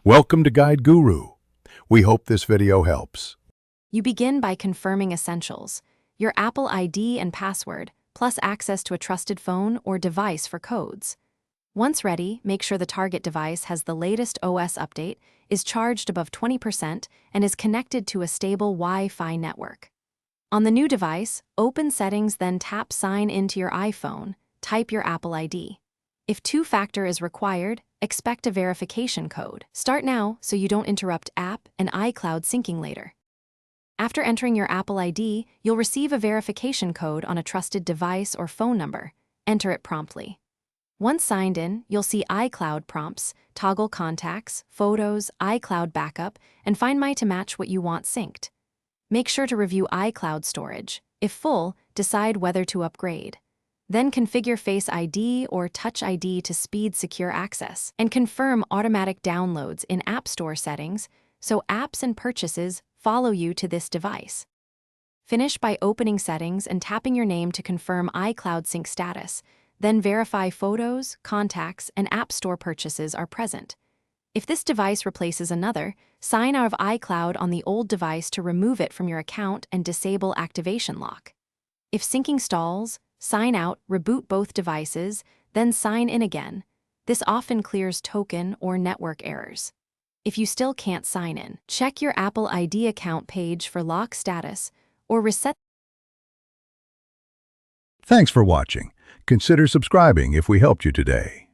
Welcome to Guide Guru. We hope this video helps. You begin by confirming essentials: your Apple ID and password, plus access to a trusted phone or device for codes. Once ready, make sure the target device has the latest OS update, is charged above 20%, and is connected to a stable Wi-Fi network. On the new device, open Settings, then tap Sign into your iPhone, type your Apple ID. If two-factor is required, expect a verification code. Start now so you don't interrupt app and iCloud syncing later. After entering your Apple ID, you'll receive a verification code on a trusted device or phone number. Enter it promptly. Once signed in, you'll see iCloud prompts, toggle contacts, photos, iCloud backup, and Find My to match what you want synced. Make sure to review iCloud storage. If full, decide whether to upgrade. Then configure Face ID or Touch ID to speed secure access, and confirm automatic downloads in App Store settings so apps and purchases follow you to this device. Finish by opening Settings and tapping your name to confirm iCloud sync status, then verify photos, contacts, and App Store purchases are present. If this device replaces another, sign out of iCloud on the old device to remove it from your account and disable activation lock. If syncing stalls, sign out, reboot both devices, then sign in again. This often clears token or network errors. If you still can't sign in, check your Apple ID account page for lock status or reset. Thanks for watching. Consider subscribing if we helped you today.